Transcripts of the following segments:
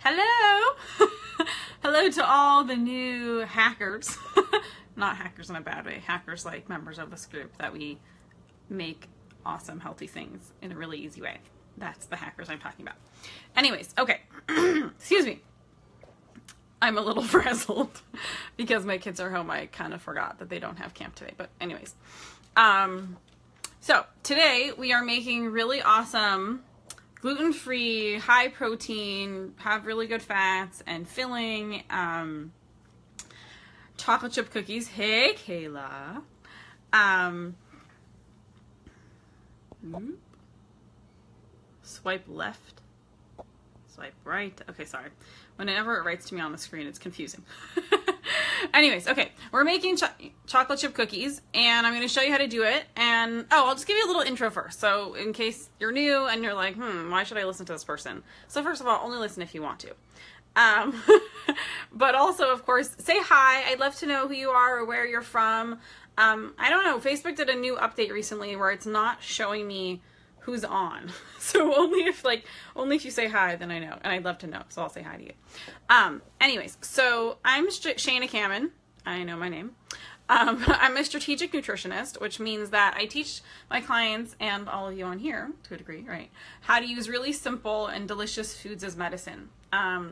Hello! Hello to all the new hackers. Not hackers in a bad way. Hackers like members of this group that we make awesome, healthy things in a really easy way. That's the hackers I'm talking about. Anyways, okay. Excuse me. I'm a little frazzled because my kids are home. I kind of forgot that they don't have camp today. But anyways. So today we are making really awesome gluten-free, high protein, have really good fats and filling chocolate chip cookies. Hey, Kayla. Swipe left, swipe right. Okay, sorry. Whenever it writes to me on the screen, it's confusing. Anyways, okay, we're making chocolate chip cookies, and I'm going to show you how to do it. And I'll just give you a little intro first. So in case you're new and you're like, why should I listen to this person? So first of all, only listen if you want to. But also, of course, say hi. I'd love to know who you are or where you're from. I don't know. Facebook did a new update recently where it's not showing me who's on. So only if you say hi, then I know. And I'd love to know. So I'll say hi to you. Anyways, so I'm Shayna Kamen. I know my name. I'm a strategic nutritionist, which means that I teach my clients and all of you on here to a degree, right, how to use really simple and delicious foods as medicine. I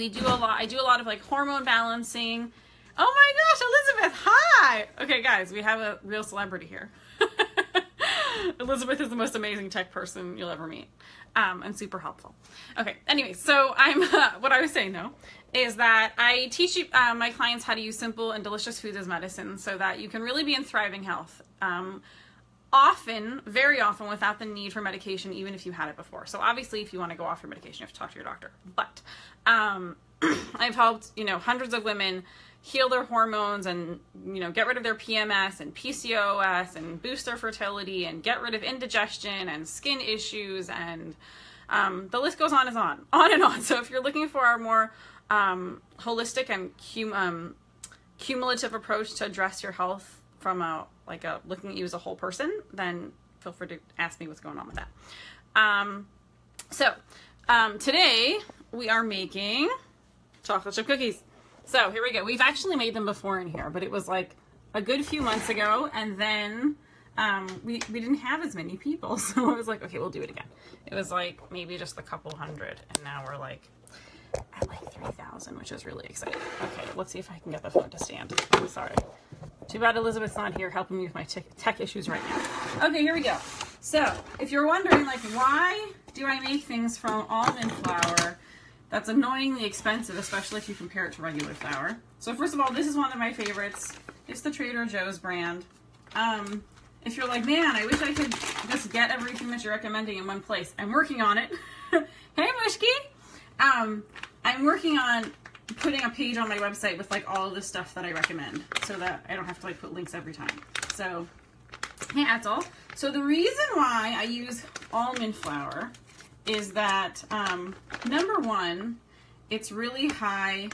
do a lot of like hormone balancing. Oh my gosh, Elizabeth, hi! Okay, guys, we have a real celebrity here. Elizabeth is the most amazing tech person you'll ever meet, and super helpful. Okay, anyway, so what I was saying though, is that I teach my clients how to use simple and delicious foods as medicine so that you can really be in thriving health. Often, very often, without the need for medication, even if you had it before. So obviously, if you want to go off your medication, you have to talk to your doctor. But I've helped, hundreds of women heal their hormones and, get rid of their PMS and PCOS and boost their fertility and get rid of indigestion and skin issues, and the list goes on and on. So if you're looking for a more holistic and cumulative approach to address your health from looking at you as a whole person, then feel free to ask me what's going on with that. Today we are making chocolate chip cookies. So here we go. We've actually made them before in here, but it was like a good few months ago, and then we didn't have as many people, so I was like, okay, we'll do it again. It was like maybe just a couple hundred, and now we're like at like 3,000, which is really exciting. Okay, let's see if I can get the phone to stand. I'm sorry. Too bad Elizabeth's not here helping me with my tech issues right now. Okay, here we go. So if you're wondering, like, why do I make things from almond flour that's annoyingly expensive, especially if you compare it to regular flour? So first of all, this is one of my favorites. It's the Trader Joe's brand. If you're like, man, I wish I could just get everything that you're recommending in one place, I'm working on it. Hey, Mushki! I'm working on putting a page on my website with like all of the stuff that I recommend so that I don't have to like put links every time. So, yeah, that's all. So the reason why I use almond flour is that, number one, it's really high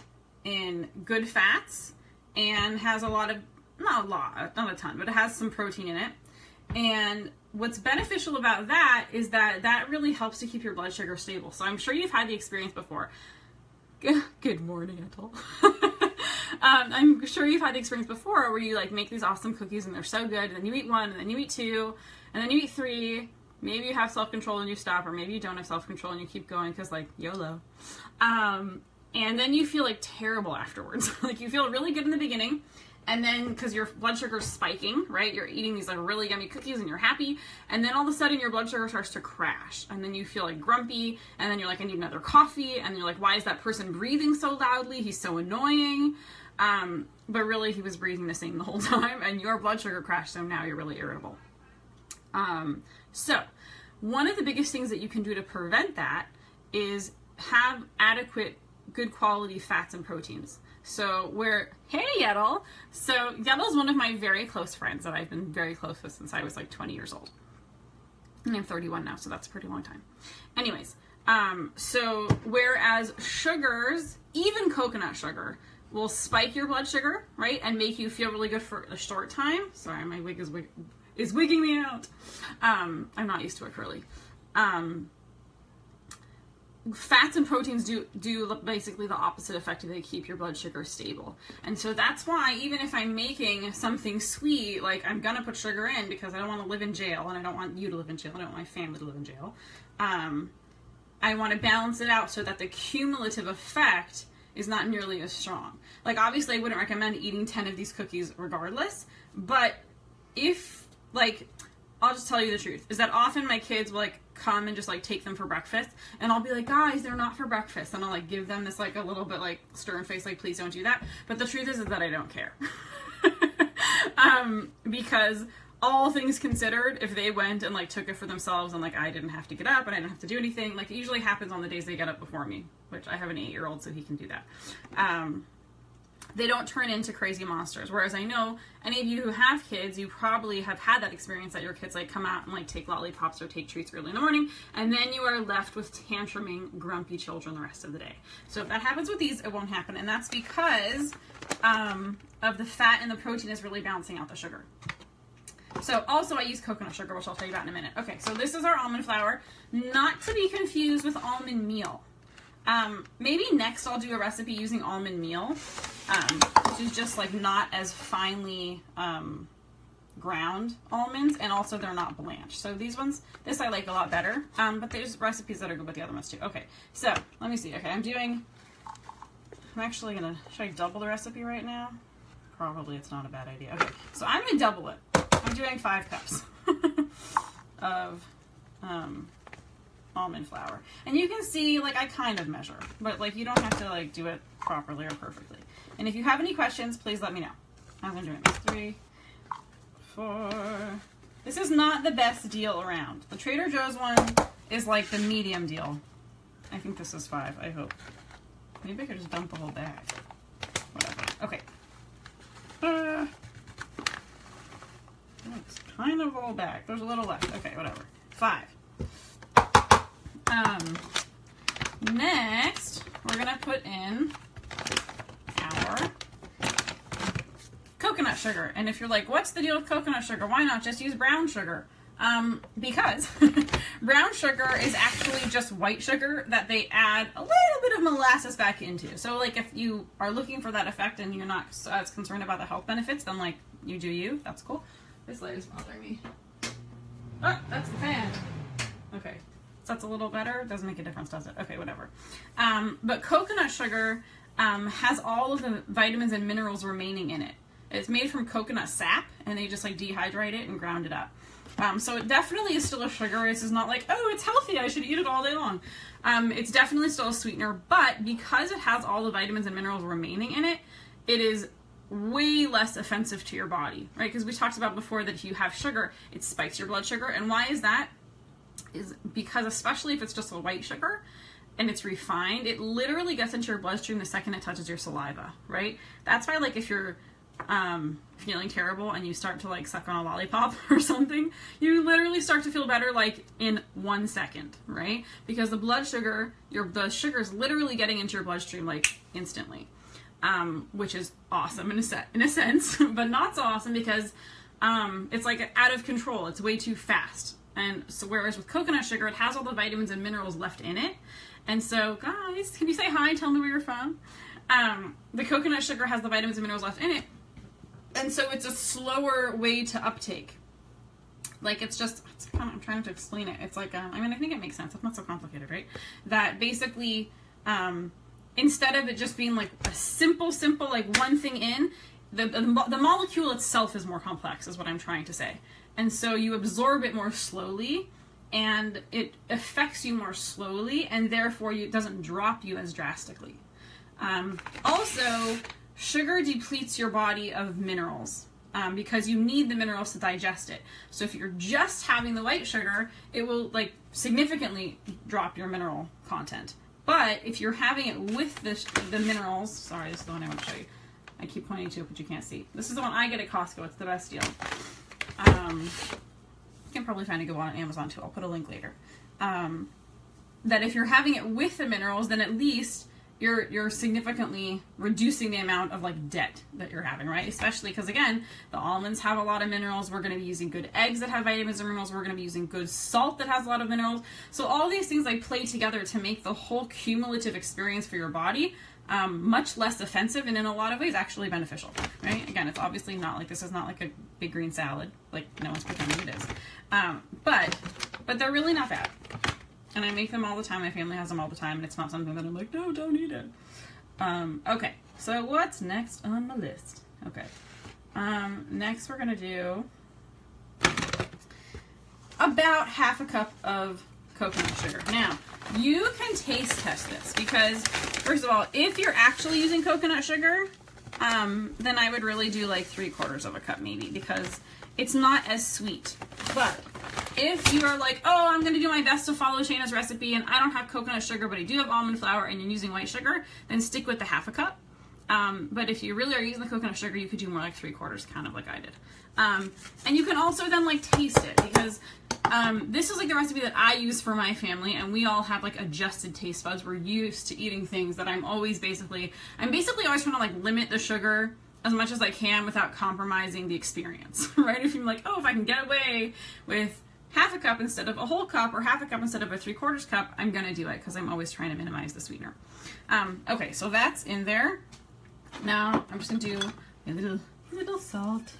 in good fats and has a lot of, not a ton, but it has some protein in it. And what's beneficial about that is that that really helps to keep your blood sugar stable. So I'm sure you've had the experience before. Good morning, Ethel. I'm sure you've had the experience before where you like make these awesome cookies and they're so good, and then you eat one, and then you eat two, and then you eat three. Maybe you have self-control and you stop, or maybe you don't have self-control and you keep going because, like, YOLO. And then you feel like terrible afterwards. Like, you feel really good in the beginning, and then because your blood sugar is spiking, right? You're eating these like really yummy cookies and you're happy, and then all of a sudden your blood sugar starts to crash, and then you feel like grumpy, and then you're like, I need another coffee, and you're like, why is that person breathing so loudly? He's so annoying. But really he was breathing the same the whole time, and your blood sugar crashed, so now you're really irritable. So one of the biggest things that you can do to prevent that is have adequate, good quality fats and proteins. So hey Yetel. So Yetel is one of my very close friends that I've been very close with since I was like 20 years old. And I'm 31 now, so that's a pretty long time. Anyways, so whereas sugars, even coconut sugar, will spike your blood sugar, right? And make you feel really good for a short time. Sorry, my wig is wigging me out. I'm not used to it curly. fats and proteins do basically the opposite effect. They keep your blood sugar stable. And so that's why even if I'm making something sweet, like I'm gonna put sugar in because I don't want to live in jail, and I don't want you to live in jail, I don't want my family to live in jail. I want to balance it out so that the cumulative effect is not nearly as strong. Like obviously I wouldn't recommend eating 10 of these cookies regardless, but if, like, I'll just tell you the truth, is that often my kids will like come and just like take them for breakfast, and I'll be like, guys, they're not for breakfast, and I'll like give them this like a little bit like stern face, like please don't do that. But the truth is that I don't care. Because all things considered, if they went and like took it for themselves and like I didn't have to get up and I didn't have to do anything, like it usually happens on the days they get up before me, which I have an 8-year-old, so he can do that. They don't turn into crazy monsters. Whereas I know any of you who have kids, you probably have had that experience that your kids like come out and like take lollipops or take treats early in the morning, and then you are left with tantruming, grumpy children the rest of the day. So if that happens with these, it won't happen, and that's because of the fat and the protein is really balancing out the sugar. So also I use coconut sugar, which I'll tell you about in a minute. Okay, so this is our almond flour, not to be confused with almond meal. Maybe next I'll do a recipe using almond meal, which is just like not as finely ground almonds, and also they're not blanched. So these ones, this I like a lot better, but there's recipes that are good with the other ones too. Okay, so let me see. Okay, I'm actually gonna, should I double the recipe right now? Probably it's not a bad idea. Okay, so I'm gonna double it. I'm doing 5 cups of almond flour. And you can see, like, I kind of measure, but like you don't have to like do it properly or perfectly. And if you have any questions, please let me know as I'm doing this. 3, 4. This is not the best deal around. The Trader Joe's one is like the medium deal. I think this is 5, I hope. Maybe I could just dump the whole bag. Whatever. Okay. It's kind of all back. There's a little left. Okay, whatever. 5. Next, we're gonna put in our coconut sugar. And if you're like, what's the deal with coconut sugar? Why not just use brown sugar? Because brown sugar is actually just white sugar that they add a little bit of molasses back into. So like if you are looking for that effect and you're not as concerned about the health benefits, then like you do you. That's cool. This light is bothering me. Oh, that's the fan. Okay. So that's a little better. Doesn't make a difference, does it? Okay, whatever. But coconut sugar has all of the vitamins and minerals remaining in it. It's made from coconut sap, and they just like dehydrate it and ground it up. So it definitely is still a sugar. This is not like, oh, it's healthy, I should eat it all day long. It's definitely still a sweetener, but because it has all the vitamins and minerals remaining in it, it is way less offensive to your body, right? Because we talked about before that if you have sugar, it spikes your blood sugar. And why is that? Is because especially if it's just a white sugar and it's refined, it literally gets into your bloodstream the second it touches your saliva, right? That's why, like, if you're feeling terrible and you start to like suck on a lollipop or something, you literally start to feel better like in 1 second, right? Because the blood sugar, the sugar is literally getting into your bloodstream like instantly, which is awesome in a sense, but not so awesome because it's like out of control. It's way too fast. And so whereas with coconut sugar, it has all the vitamins and minerals left in it. And so guys, can you say hi? Tell me where you're from. The coconut sugar has the vitamins and minerals left in it. And so it's a slower way to uptake. Like it's kind of, I'm trying to explain it. It's like, I mean, I think it makes sense. It's not so complicated, right? That basically, instead of it just being like a simple, like one thing in, the molecule itself is more complex is what I'm trying to say. And so you absorb it more slowly and it affects you more slowly, and therefore it doesn't drop you as drastically. Also, sugar depletes your body of minerals because you need the minerals to digest it. So if you're just having the white sugar, it will like significantly drop your mineral content. But if you're having it with the minerals, sorry, this is the one I want to show you. I keep pointing to it, but you can't see. This is the one I get at Costco. It's the best deal. You can probably find a good one on Amazon too. I'll put a link later. That if you're having it with the minerals, then at least you're significantly reducing the amount of like debt that you're having, right? Especially because again, the almonds have a lot of minerals. We're going to be using good eggs that have vitamins and minerals. We're going to be using good salt that has a lot of minerals. So all these things like play together to make the whole cumulative experience for your body much less offensive and in a lot of ways actually beneficial, right? Again, it's obviously not like, this is not like a big green salad, like no one's pretending it is. But they're really not bad. And I make them all the time. My family has them all the time, and it's not something that I'm like, no, don't eat it. Okay, so what's next on the list? Okay, next we're gonna do about half a cup of coconut sugar. Now, you can taste test this because, first of all, if you're actually using coconut sugar, then I would really do like 3/4 of a cup maybe, because it's not as sweet. But if you are like, oh, I'm going to do my best to follow Shayna's recipe and I don't have coconut sugar, but I do have almond flour and you're using white sugar, then stick with the half a cup. But if you really are using the coconut sugar, you could do more like 3/4, kind of like I did. And you can also then like taste it, because this is like the recipe that I use for my family, and we all have like adjusted taste buds. We're used to eating things that I'm basically always trying to like limit the sugar as much as I can without compromising the experience, right? If you're like, oh, if I can get away with half a cup instead of a whole cup, or half a cup instead of a 3/4 cup, I'm gonna do it, because I'm always trying to minimize the sweetener. Okay, so that's in there. Now I'm just gonna do a little salt.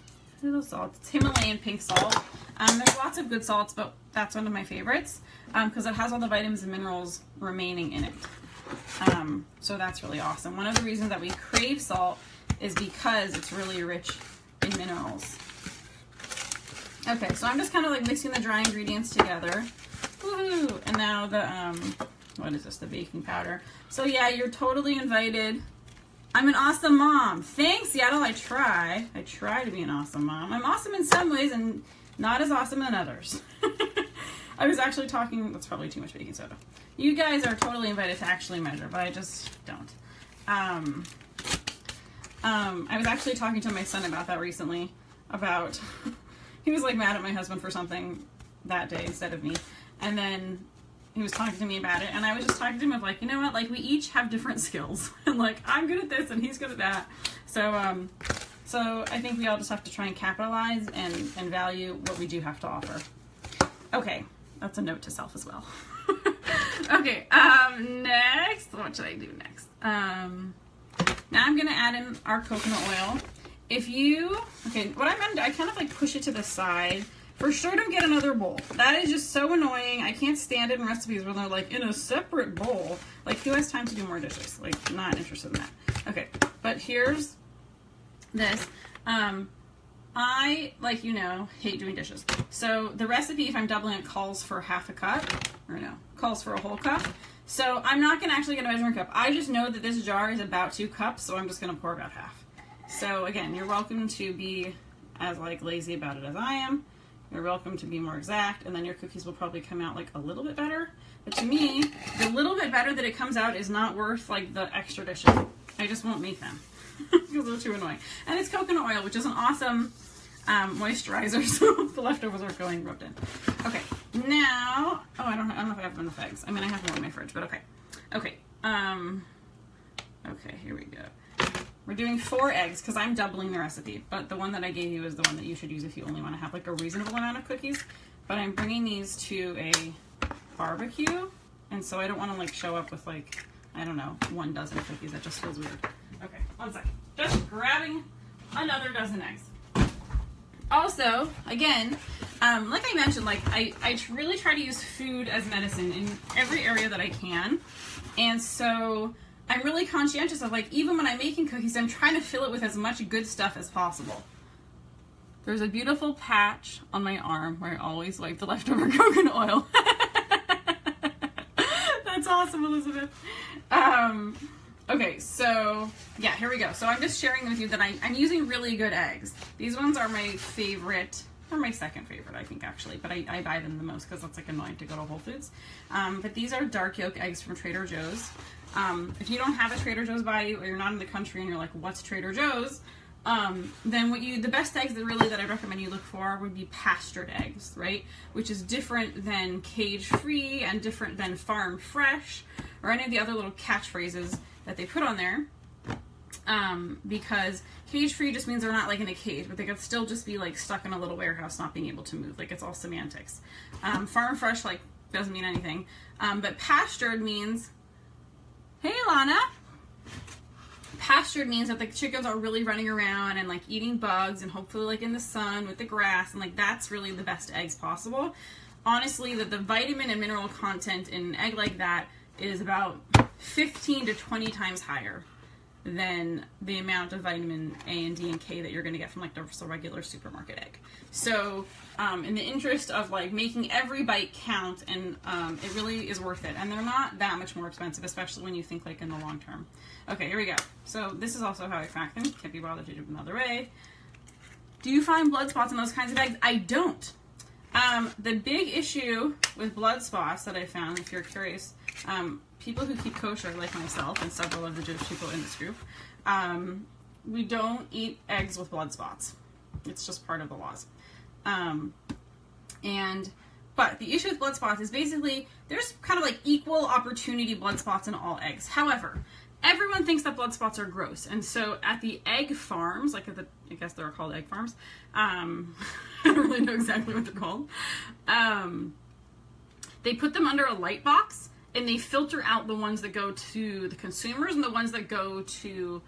It's Himalayan pink salt. There's lots of good salts, but that's one of my favorites because it has all the vitamins and minerals remaining in it. So that's really awesome. One of the reasons that we crave salt is because it's really rich in minerals. Okay, so I'm just kind of like mixing the dry ingredients together. Woohoo! And now the, what is this, the baking powder. So yeah, you're totally invited. I'm an awesome mom. Thanks, Seattle. I try to be an awesome mom. I'm awesome in some ways and not as awesome in others. I was actually talking, that's probably too much baking soda. You guys are totally invited to actually measure, but I just don't. I was actually talking to my son about that recently, about, he was like mad at my husband for something that day instead of me. And then he was talking to me about it, and I was just talking to him of like, you know what, like we each have different skills. And like, I'm good at this and he's good at that. So, so I think we all just have to try and capitalize and value what we do have to offer. Okay, that's a note to self as well. Okay, next, what should I do next? Now I'm gonna add in our coconut oil. If you, okay, what I'm gonna do, I kind of like push it to the side. For sure don't get another bowl. That is just so annoying. I can't stand it in recipes where they're like in a separate bowl. Like, who has time to do more dishes? Like, not interested in that. Okay, but here's this. I, like, you know, hate doing dishes. So the recipe, if I'm doubling it, calls for half a cup, or no, calls for a whole cup. So I'm not gonna actually get a measuring cup. I just know that this jar is about 2 cups, so I'm just gonna pour about half. So again, you're welcome to be as like lazy about it as I am. You're welcome to be more exact, and then your cookies will probably come out like a little bit better. But to me, the little bit better that it comes out is not worth like the extra dishes. I just won't make them because they're too annoying. And it's coconut oil, which is an awesome moisturizer, so the leftovers are going rubbed in. Okay, now, oh, I don't know if I have enough eggs. I mean, I have more in my fridge, but okay. Okay, okay, here we go. We're doing 4 eggs because I'm doubling the recipe, but the one that I gave you is the one that you should use if you only want to have like a reasonable amount of cookies. But I'm bringing these to a barbecue, and so I don't want to like show up with like, I don't know, 1 dozen cookies. That just feels weird. Okay, 1 second. Just grabbing another dozen eggs. Also, again, like I mentioned, like I really try to use food as medicine in every area that I can, and so I'm really conscientious of like, even when I'm making cookies, I'm trying to fill it with as much good stuff as possible. There's a beautiful patch on my arm where I always wipe the leftover coconut oil. That's awesome, Elizabeth. Okay, so yeah, here we go. So I'm just sharing with you that I'm using really good eggs. These ones are my favorite, or my second favorite, I think, actually, but I buy them the most because it's like annoying to go to Whole Foods. But these are dark yolk eggs from Trader Joe's. If you don't have a Trader Joe's by you, or you're not in the country and you're like, what's Trader Joe's? Then the best eggs that I recommend you look for would be pastured eggs, right? Which is different than cage free and different than farm fresh or any of the other little catchphrases that they put on there. Because cage-free just means they're not like in a cage, but they could still just be like stuck in a little warehouse not being able to move. Like, it's all semantics. Farm fresh, like, doesn't mean anything. But pastured means, hey Alana! Pastured means that the chickens are really running around and like eating bugs and hopefully like in the sun with the grass, and like that's really the best eggs possible. Honestly, the vitamin and mineral content in an egg like that is about 15 to 20 times higher than the amount of vitamin A and D and K that you're going to get from like the regular supermarket egg. So in the interest of like making every bite count, and it really is worth it, and they're not that much more expensive, especially when you think like in the long term. Okay, here we go. So this is also how I crack them. Can't be bothered to do it another way. Do you find blood spots in those kinds of eggs? I don't. The big issue with blood spots that I found, if you're curious, people who keep kosher, like myself and several of the Jewish people in this group, we don't eat eggs with blood spots. It's just part of the laws. But the issue with blood spots is basically there's kind of like equal opportunity blood spots in all eggs. However, everyone thinks that blood spots are gross, and so at the egg farms, like at the, I guess they're called egg farms. I don't really know exactly what they're called. They put them under a light box, and they filter out the ones that go to the consumers and the ones that go to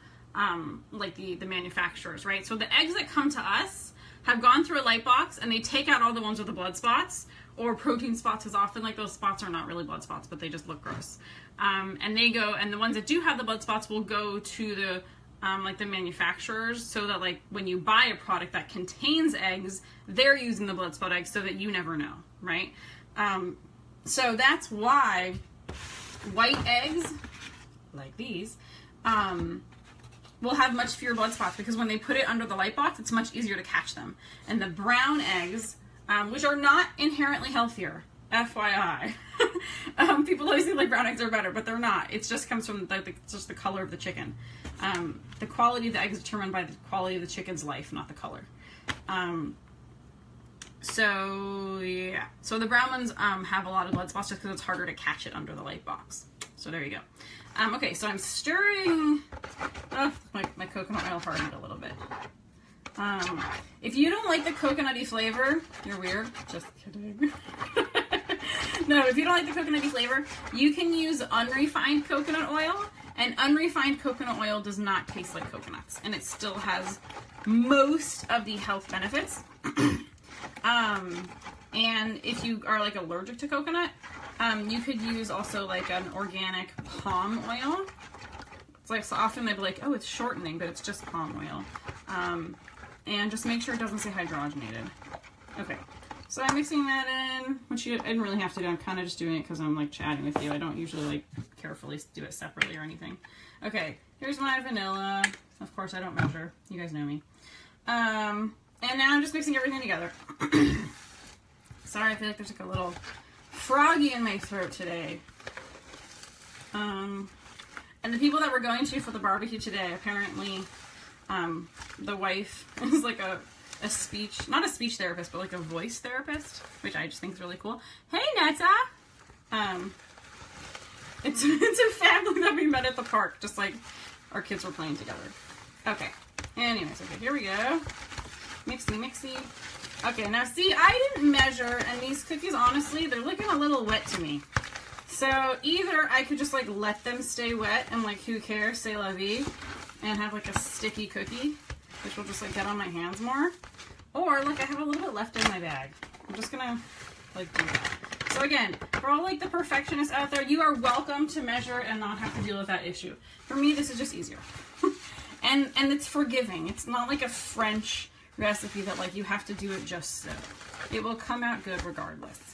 like the manufacturers, right? So the eggs that come to us have gone through a light box, and they take out all the ones with the blood spots or protein spots, because often like those spots are not really blood spots, but they just look gross. And they go, and the ones that do have the blood spots will go to the like the manufacturers, so that like when you buy a product that contains eggs, they're using the blood spot eggs so that you never know, right? So that's why white eggs, like these, will have much fewer blood spots, because when they put it under the light box, it's much easier to catch them. And the brown eggs, which are not inherently healthier, FYI. People always think like brown eggs are better, but they're not. It just comes from just the color of the chicken. The quality of the egg is determined by the quality of the chicken's life, not the color. So yeah, so the brown ones have a lot of blood spots just because it's harder to catch it under the light box. So there you go. Okay, so I'm stirring. Oh, my coconut oil hardened a little bit. If you don't like the coconutty flavor, you're weird. Just kidding. No, if you don't like the coconutty flavor, you can use unrefined coconut oil, and unrefined coconut oil does not taste like coconuts, and it still has most of the health benefits. And if you are like allergic to coconut, you could use also like an organic palm oil. It's like, so often they'd be like, oh, it's shortening, but it's just palm oil. And just make sure it doesn't say hydrogenated. Okay, so I'm mixing that in, which I didn't really have to do. I'm kind of just doing it because I'm like chatting with you. I don't usually like carefully do it separately or anything. Okay, here's my vanilla. Of course, I don't measure. You guys know me. And now I'm just mixing everything together. Sorry, I feel like there's like a little froggy in my throat today. And the people that we're going to for the barbecue today, apparently, the wife is like a speech, not a speech therapist, but like a voice therapist, which I just think is really cool. Hey, Netta! It's a family that we met at the park, just like our kids were playing together. Okay. Anyways, okay, here we go. Mixy, mixy. Okay, now see, I didn't measure, and these cookies, honestly, they're looking a little wet to me. So either I could just like let them stay wet and like who cares, say la vie, and have like a sticky cookie, which will just like get on my hands more. Or look, I have a little bit left in my bag. I'm just gonna like do that. So again, for all like the perfectionists out there, you are welcome to measure and not have to deal with that issue. For me, this is just easier. and it's forgiving. It's not like a French recipe that like you have to do it just so. It will come out good regardless.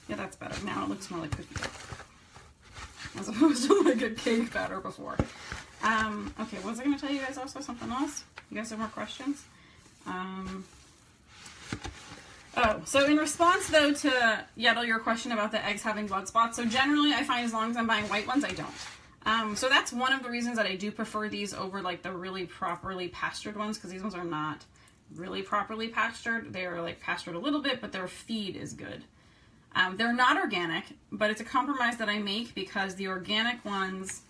Yeah, that's better. Now it looks more like cookie dough, as opposed to like a cake batter before. Okay, what was I going to tell you guys also? Something else? You guys have more questions? Oh, so in response though to Yetel, your question about the eggs having blood spots, so generally I find as long as I'm buying white ones, I don't. So that's one of the reasons that I do prefer these over like the really properly pastured ones, because these ones are not really properly pastured. They are like pastured a little bit, but their feed is good. They're not organic, but it's a compromise that I make because the organic ones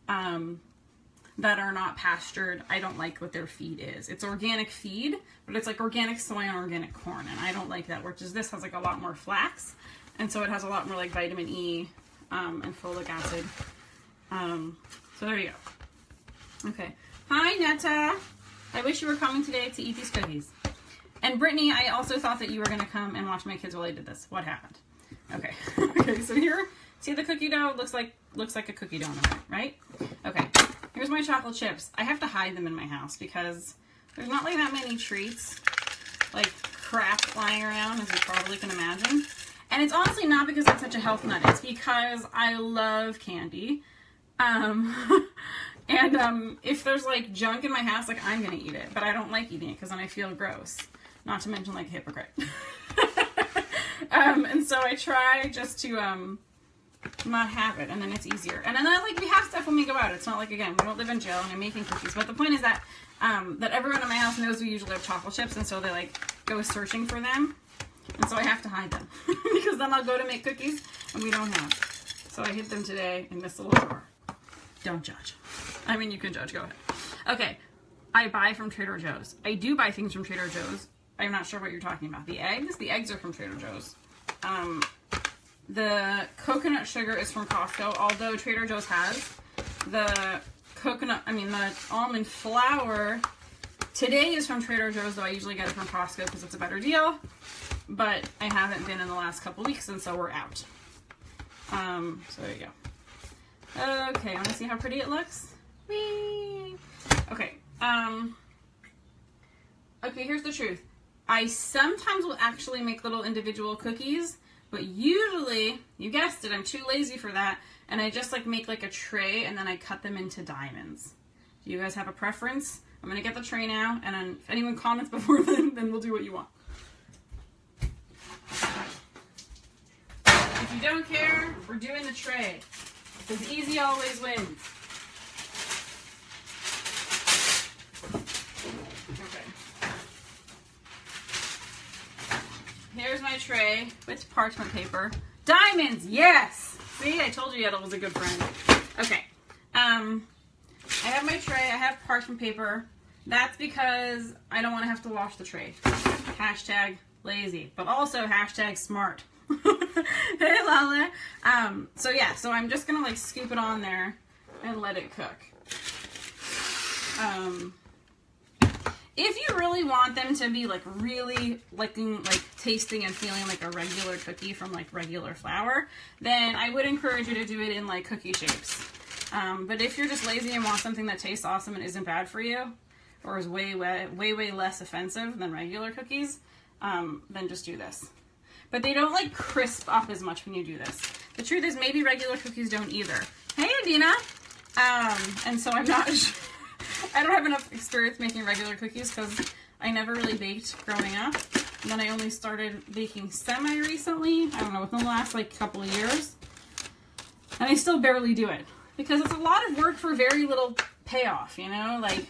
that are not pastured. I don't like what their feed is. It's organic feed, but it's like organic soy and organic corn, and I don't like that, which is this has like a lot more flax, and so it has a lot more like vitamin E and folic acid. So there you go. Okay. Hi, Netta. I wish you were coming today to eat these cookies. And Brittany, I also thought that you were going to come and watch my kids while I did this. What happened? Okay. Okay, so here, see the cookie dough? Looks like a cookie dough, right? Okay. Here's my chocolate chips. I have to hide them in my house because there's not like that many treats, like crap lying around, as you probably can imagine. And it's honestly not because I'm such a health nut. It's because I love candy. If there's like junk in my house, like I'm gonna eat it, but I don't like eating it because then I feel gross. Not to mention like a hypocrite. And so I try just to not have it, and then it's easier. And then like we have stuff when we go out. It's not like, again, we don't live in jail and I'm making cookies. But the point is that that everyone in my house knows we usually have chocolate chips, and so they like go searching for them. And so I have to hide them because then I'll go to make cookies and we don't have. So I hid them today in this little drawer. Don't judge. I mean, you can judge. Go ahead. Okay. I buy from Trader Joe's. I do buy things from Trader Joe's. I'm not sure what you're talking about. The eggs are from Trader Joe's. The coconut sugar is from Costco, although Trader Joe's has the the almond flour. Today is from Trader Joe's, though I usually get it from Costco because it's a better deal. But I haven't been in the last couple weeks, and so we're out. So there you go. Okay, want to see how pretty it looks? Whee! Okay. Okay, here's the truth. I sometimes will actually make little individual cookies, but usually, you guessed it, I'm too lazy for that, and I just like make like a tray and then I cut them into diamonds. Do you guys have a preference? I'm gonna get the tray now, and then if anyone comments before then we'll do what you want. If you don't care, we're doing the tray, because easy always wins. Here's my tray with parchment paper. Diamonds, yes! See, I told you Yetta was a good friend. Okay, I have my tray, I have parchment paper. That's because I don't want to have to wash the tray. Hashtag lazy, but also hashtag smart. Hey, Lala. So yeah, so I'm just gonna like scoop it on there and let it cook. If you really want them to be like really looking, like tasting and feeling like a regular cookie from like regular flour, then I would encourage you to do it in like cookie shapes. But if you're just lazy and want something that tastes awesome and isn't bad for you, or is way less offensive than regular cookies, then just do this. But they don't like crisp up as much when you do this. The truth is maybe regular cookies don't either. Hey, Adina! And so I'm not... I don't have enough experience making regular cookies because I never really baked growing up. And then I only started baking semi-recently. I don't know, within the last like couple of years. And I still barely do it. Because it's a lot of work for very little payoff, you know? Like,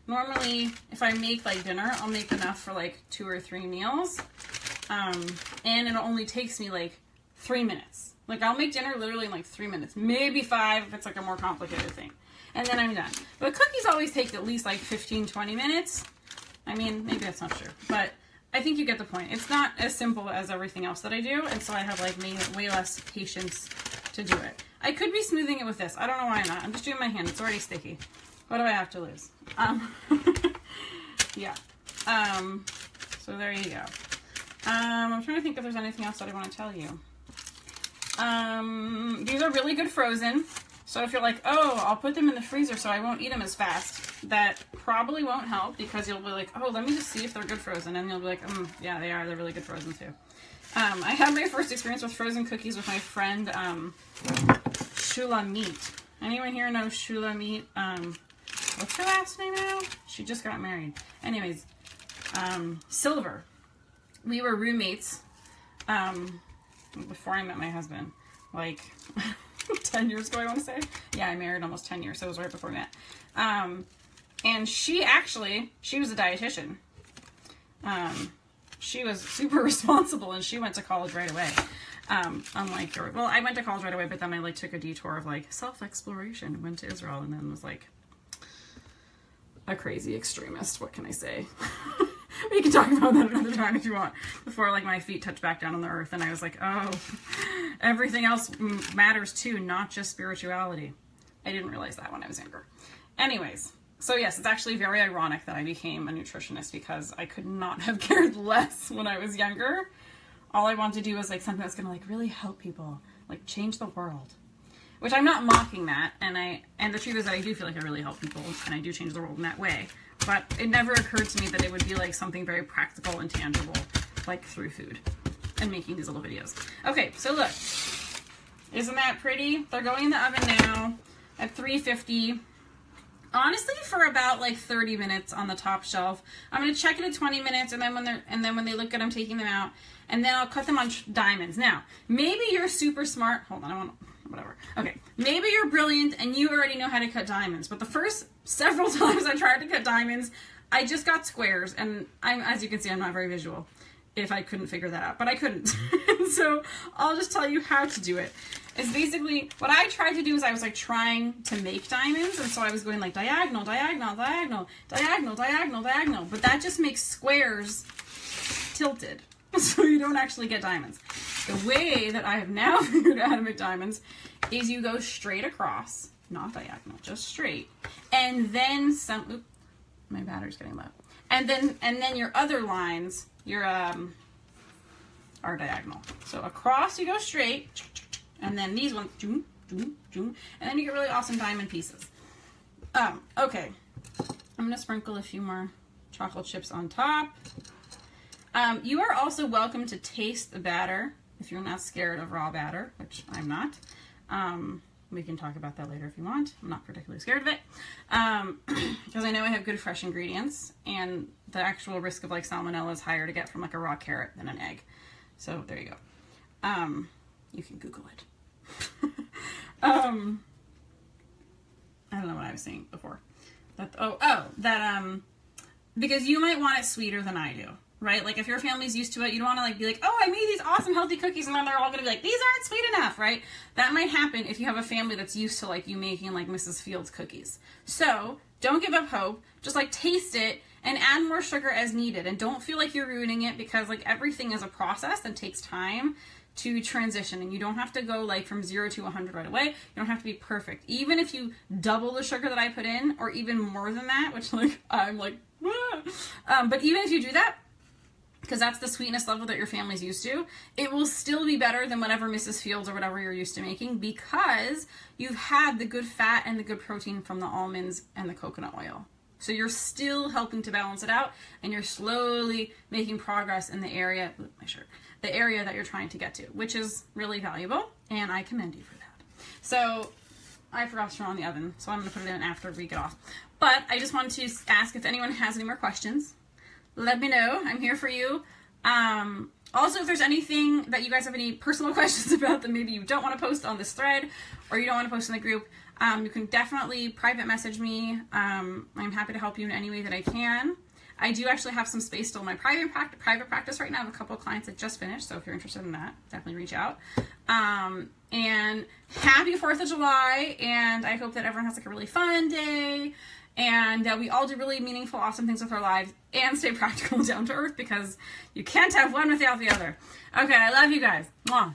normally, if I make like dinner, I'll make enough for like 2 or 3 meals. And it only takes me like 3 minutes. Like, I'll make dinner literally in like 3 minutes. Maybe 5 if it's like a more complicated thing. And then I'm done. But cookies always take at least like 15-20 minutes. I mean, maybe that's not true. But I think you get the point. It's not as simple as everything else that I do. And so I have like way less patience to do it. I could be smoothing it with this. I don't know why I'm not. I'm just doing my hand. It's already sticky. What do I have to lose? Yeah. So there you go. I'm trying to think if there's anything else that I want to tell you. These are really good frozen. So if you're like, oh, I'll put them in the freezer so I won't eat them as fast, that probably won't help because you'll be like, oh, let me just see if they're good frozen. And you'll be like, yeah, they are. They're really good frozen too. I had my first experience with frozen cookies with my friend Shulamit. Anyone here know Shulamit? What's her last name now? She just got married. Anyways, Silver. We were roommates before I met my husband. Like... 10 years ago, I want to say. Yeah, I married almost 10 years, so it was right before we met. And she was a dietitian. She was super responsible, and she went to college right away. Unlike your, well, I went to college right away, but then I like took a detour of like self-exploration, went to Israel, and then was like a crazy extremist. What can I say? We can talk about that another time if you want. Before like my feet touched back down on the earth, and I was like, oh, everything else matters too, not just spirituality. I didn't realize that when I was younger. Anyways, so yes, it's actually very ironic that I became a nutritionist because I could not have cared less when I was younger. All I wanted to do was like something that's gonna like really help people, like change the world. Which I'm not mocking that, and the truth is that I do feel like I really help people, and I do change the world in that way. But it never occurred to me that it would be like something very practical and tangible, like through food and making these little videos. Okay, so look, isn't that pretty? They're going in the oven now at 350. Honestly, for about like 30 minutes on the top shelf. I'm gonna check it at 20 minutes, and then when they look good, I'm taking them out, and then I'll cut them on diamonds. Now, maybe you're super smart. Hold on, I want. Whatever. Okay, maybe you're brilliant and you already know how to cut diamonds, but the first several times I tried to cut diamonds, I just got squares, and as you can see, I'm not very visual if I couldn't figure that out, but I couldn't. So I'll just tell you how to do it. It's basically, what I tried to do is I was like trying to make diamonds, and so I was going like diagonal, diagonal, diagonal, diagonal, diagonal, diagonal, but that just makes squares tilted, so you don't actually get diamonds. The way that I have now figured out how to make diamonds is you go straight across, not diagonal, just straight, and then some. Oops, my battery's getting low. And then your other lines, your are diagonal. So across you go straight, and then these ones, and then you get really awesome diamond pieces. Okay, I'm gonna sprinkle a few more chocolate chips on top. You are also welcome to taste the batter if you're not scared of raw batter, which I'm not. We can talk about that later if you want. I'm not particularly scared of it. Because I know I have good fresh ingredients, and the actual risk of like salmonella is higher to get from like a raw carrot than an egg. So there you go. You can Google it. I don't know what I was saying before. Because you might want it sweeter than I do. Right? Like if your family's used to it, you don't want to like be like, oh, I made these awesome healthy cookies, and then they're all going to be like, these aren't sweet enough, right? That might happen if you have a family that's used to like you making like Mrs. Fields cookies. So don't give up hope. Just like taste it and add more sugar as needed, and don't feel like you're ruining it, because like everything is a process and takes time to transition, and you don't have to go like from 0 to 100 right away. You don't have to be perfect. Even if you double the sugar that I put in, or even more than that, which like I'm like, but even if you do that, because that's the sweetness level that your family's used to, it will still be better than whatever Mrs. Fields or whatever you're used to making, because you've had the good fat and the good protein from the almonds and the coconut oil. So you're still helping to balance it out, and you're slowly making progress in the area, the area that you're trying to get to, which is really valuable, and I commend you for that. So I forgot to turn on the oven, so I'm going to put it in after we get off. But I just wanted to ask if anyone has any more questions. Let me know. I'm here for you. Also, if there's anything that you guys have any personal questions about that maybe you don't want to post on this thread, or you don't want to post in the group, you can definitely private message me. I'm happy to help you in any way that I can. I do actually have some space still in my private practice right now. I have a couple of clients that just finished, so if you're interested in that, definitely reach out. And happy 4th of July, and I hope that everyone has like a really fun day, and that we all do really meaningful, awesome things with our lives, and stay practical and down to earth, because you can't have one without the other. Okay, I love you guys. Mwah.